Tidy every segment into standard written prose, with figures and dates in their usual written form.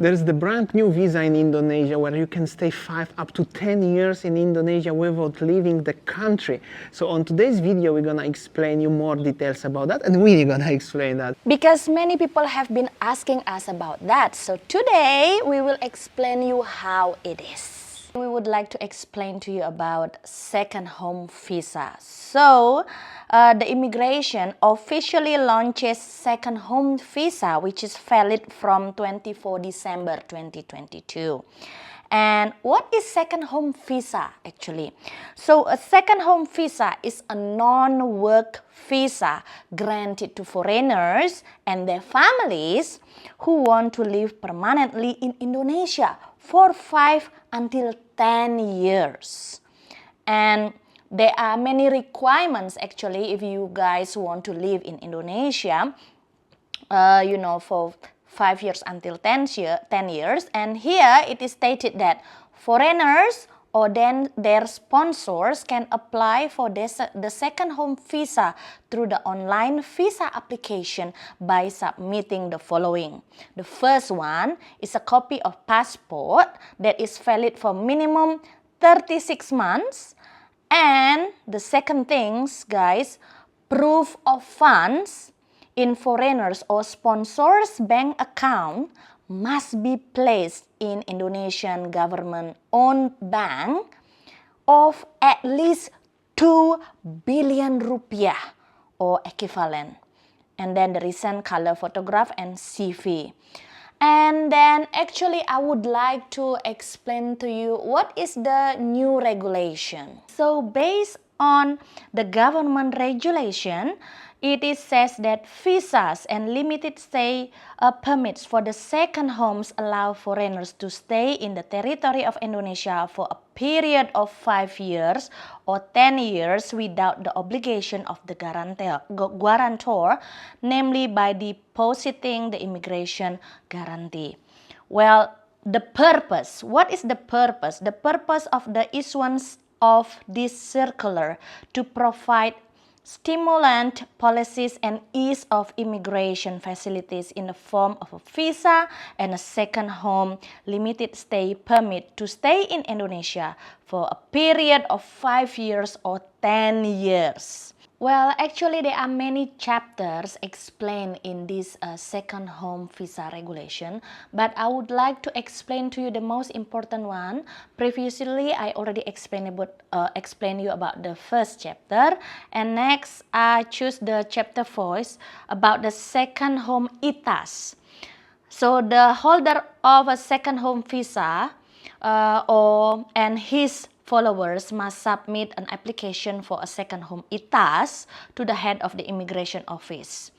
There's the brand new visa in Indonesia where you can stay 5 up to 10 years in Indonesia without leaving the country. So on today's video, we're gonna explain you more details about that, and we're gonna explain that. Because many people have been asking us about that. So today we will explain you how it is. We would like to explain to you about second home visa. So the immigration officially launches second home visa, which is valid from 24 December 2022. And what is second home visa actually? So a second home visa is a non-work visa granted to foreigners and their families who want to live permanently in Indonesia for 5 until 10 years. And there are many requirements actually if you guys want to live in Indonesia, for 5 years until 10 years. And here it is stated that foreigners or then their sponsors can apply for the second home visa through the online visa application by submitting the following. The first one is a copy of passport that is valid for minimum 36 months. And the second things, guys, proof of funds in foreigners or sponsors' bank account must be placed in Indonesian government-owned bank of at least 2 billion rupiah or equivalent. And then the recent color photograph and CV. And then actually I would like to explain to you what is the new regulation. So based on the government regulation, it says that visas and limited stay permits for the second homes allow foreigners to stay in the territory of Indonesia for a period of 5 years or 10 years without the obligation of the guarantor, namely by depositing the immigration guarantee. Well, the purpose. What is the purpose? The purpose of the issuance of this circular to provide stimulant policies and ease of immigration facilities in the form of a visa and a second home limited stay permit to stay in Indonesia for a period of 5 years or 10 years. Well, actually there are many chapters explained in this second home visa regulation, but I would like to explain to you the most important one. Previously, I already explained you about the first chapter, and next I choose the chapter 4 about the second home ITAS. So the holder of a second home visa and his followers must submit an application for a second home ITAS to the head of the immigration office,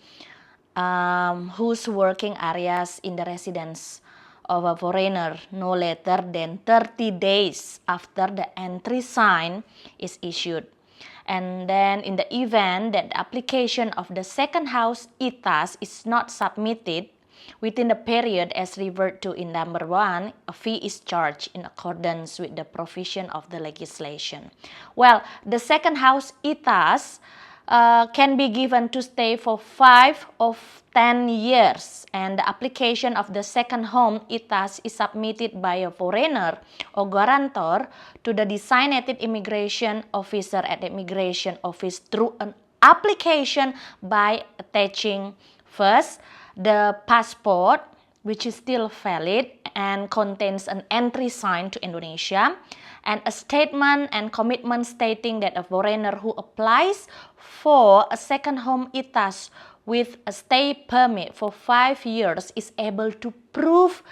whose working areas in the residence of a foreigner no later than 30 days after the entry sign is issued. And then in the event that the application of the second house ITAS is not submitted within the period as referred to in number 1, a fee is charged in accordance with the provision of the legislation. Well, the second house ITAS can be given to stay for 5 of 10 years, and the application of the second home ITAS is submitted by a foreigner or guarantor to the designated immigration officer at the immigration office through an application by attaching first the passport, which is still valid and contains an entry sign to Indonesia, and a statement and commitment stating that a foreigner who applies for a second home ITAS with a stay permit for 5 years is able to prove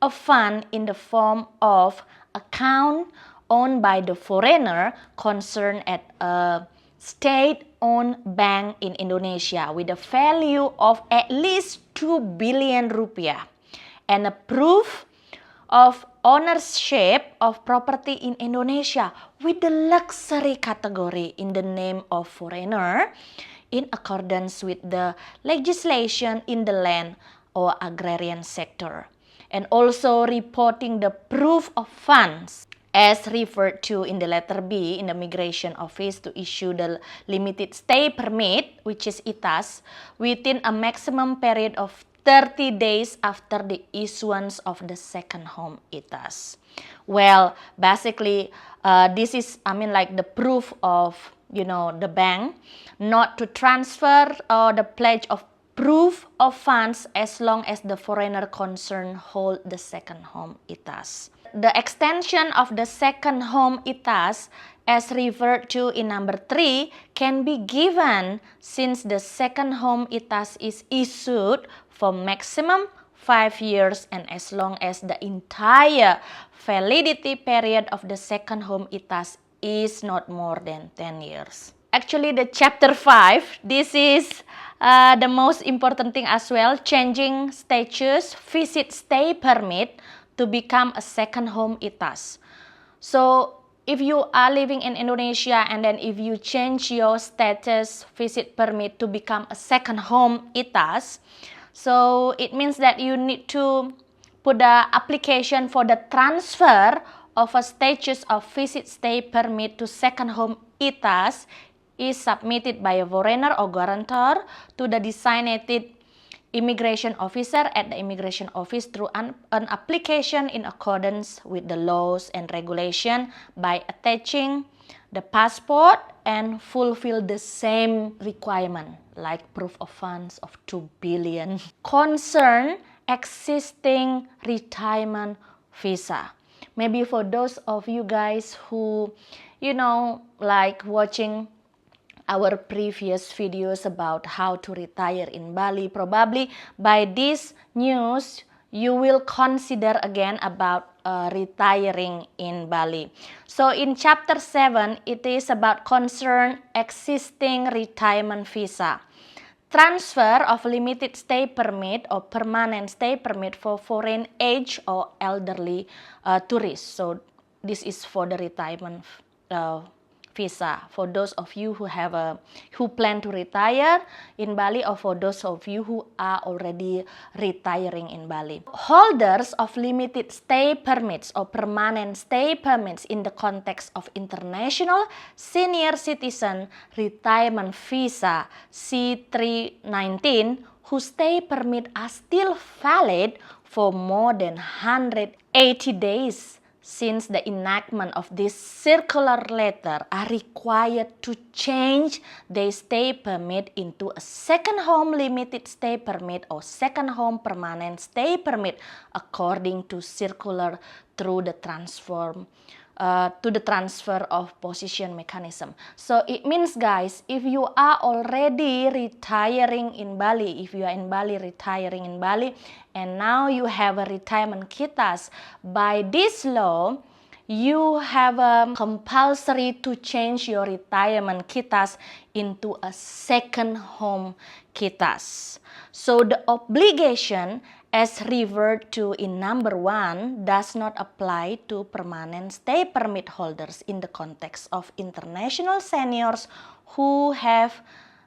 a fund in the form of account owned by the foreigner concerned at a state-owned bank in Indonesia with a value of at least 2 billion rupiah and a proof of ownership of property in Indonesia with the luxury category in the name of foreigner in accordance with the legislation in the land or agrarian sector, and also reporting the proof of funds as referred to in the letter B in the Migration Office to issue the limited stay permit, which is ITAS, within a maximum period of 30 days after the issuance of the second home ITAS. Well, basically, this is, like the proof of, the bank not to transfer or the pledge of proof of funds as long as the foreigner concerned hold the second home ITAS. The extension of the second home ITAS as referred to in number 3 can be given since the second home ITAS is issued for maximum 5 years and as long as the entire validity period of the second home ITAS is not more than 10 years. Actually, the chapter 5, this is the most important thing as well, changing status, visit stay permit to become a second home ITAS. So, if you are living in Indonesia and then if you change your status visit permit to become a second home ITAS, so it means that you need to put the application for the transfer of a status of visit stay permit to second home ITAS is submitted by a foreigner or guarantor to the designated immigration officer at the immigration office through an application in accordance with the laws and regulation by attaching the passport and fulfill the same requirement like proof of funds of 2 billion. Concern existing retirement visa. Maybe for those of you guys who, like watching our previous videos about how to retire in Bali, probably by this news you will consider again about retiring in Bali. So in chapter 7 it is about concern existing retirement visa, transfer of limited stay permit or permanent stay permit for foreign age or elderly tourists. So this is for the retirement visa for those of you who plan to retire in Bali or for those of you who are already retiring in Bali. Holders of limited stay permits or permanent stay permits in the context of international senior citizen retirement visa C319 whose stay permit are still valid for more than 180 days since the enactment of this circular letter are required to change their stay permit into a second home limited stay permit or second home permanent stay permit according to circular through the transfer of position mechanism. So it means, guys, if you are already retiring in Bali, if you are in Bali retiring in Bali and now you have a retirement kitas, by this law you have a compulsory to change your retirement kitas into a second home kitas. So the obligation as referred to in number 1 does not apply to permanent stay permit holders in the context of international seniors who have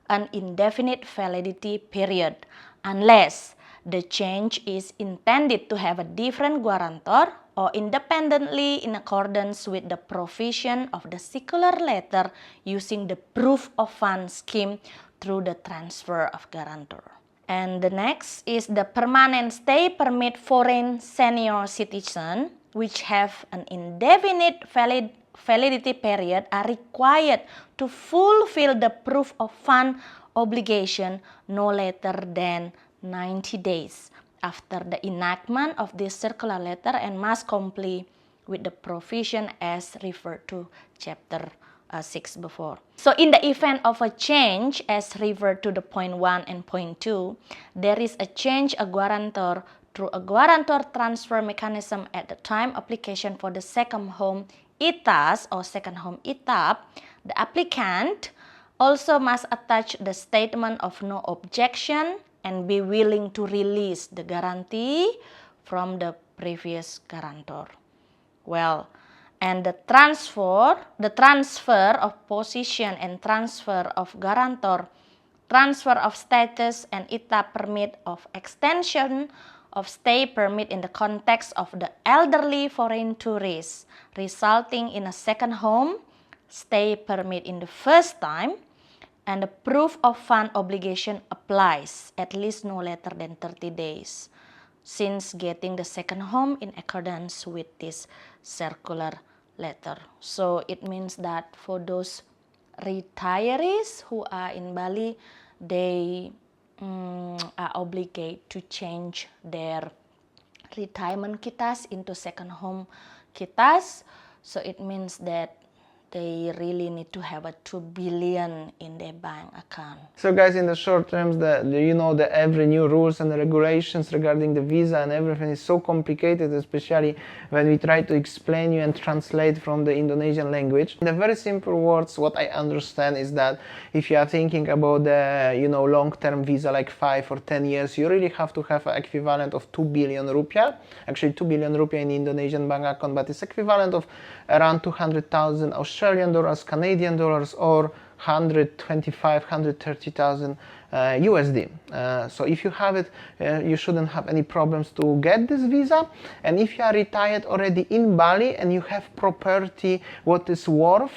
an indefinite validity period unless the change is intended to have a different guarantor or independently in accordance with the provision of the circular letter using the proof of funds scheme through the transfer of guarantor. And the next is the permanent stay permit foreign senior citizen which have an indefinite validity period are required to fulfill the proof of fund obligation no later than 90 days after the enactment of this circular letter and must comply with the provision as referred to chapter 6 before. So in the event of a change as referred to the point 1 and point 2, there is a change a guarantor through a guarantor transfer mechanism at the time application for the second home ITAS or second home ITAP. The applicant also must attach the statement of no objection and be willing to release the guarantee from the previous guarantor. Well, and the transfer of position and transfer of guarantor, transfer of status and ITA permit of extension of stay permit in the context of the elderly foreign tourists, resulting in a second home stay permit in the first time, And the proof of fund obligation applies at least no later than 30 days since getting the second home in accordance with this circular letter. So it means that for those retirees who are in Bali, they are obligated to change their retirement kitas into second home kitas. So it means that they really need to have a 2 billion in their bank account. So guys, in the short terms, you know, the every new rules and regulations regarding the visa and everything is so complicated, especially when we try to explain you and translate from the Indonesian language. In the very simple words, what I understand is that if you are thinking about the, you know, long-term visa like 5 or 10 years, you really have to have an equivalent of 2 billion rupiah. Actually 2 billion rupiah in Indonesian bank account, but it's equivalent of around 200,000 Australian dollars, Canadian dollars, or 125, 130,000 USD. So if you have it, you shouldn't have any problems to get this visa. And if you are retired already in Bali and you have property what is worth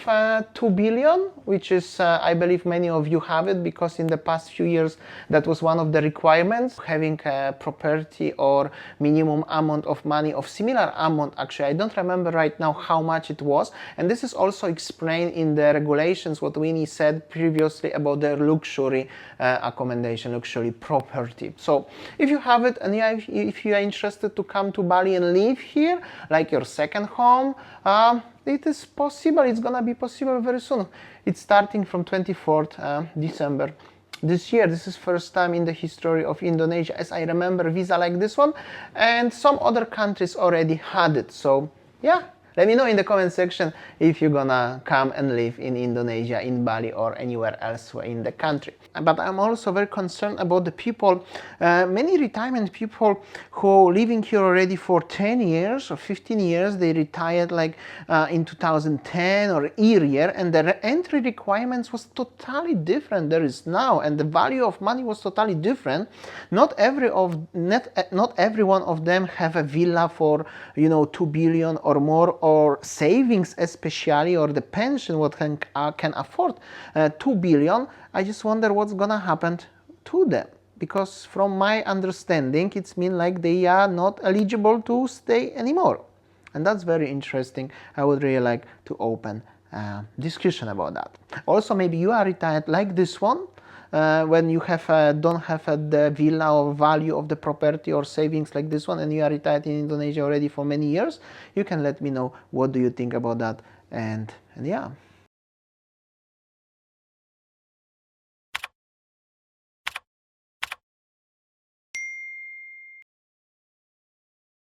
2 billion, which is, I believe many of you have it, because in the past few years that was one of the requirements, having a property or minimum amount of money of similar amount. Actually, I don't remember right now how much it was. And this is also explained in the regulations, what Winnie said previously about the luxury accommodation, luxury property. So if you have it and if you are interested to come to Bali and live here, like your second home, it is possible. It's gonna be possible very soon. It's starting from 24th December. This year, this is first time in the history of Indonesia, as I remember, visa like this one, and some other countries already had it. So yeah, let me know in the comment section if you're gonna come and live in Indonesia, in Bali, or anywhere else in the country. But I'm also very concerned about the people, many retirement people who living here already for 10 years or 15 years, they retired like in 2010 or earlier, and the entry requirements was totally different there is now, and the value of money was totally different. Not every one of them have a villa for, you know, 2 billion or more, or savings especially, or the pension what can afford 2 billion. I just wonder what's gonna happen to them, because from my understanding it's mean like they are not eligible to stay anymore, and that's very interesting. I would really like to open discussion about that. Also, maybe you are retired like this one, when you have don't have the villa or value of the property or savings like this one, and you are retired in Indonesia already for many years. You can let me know what do you think about that, and yeah.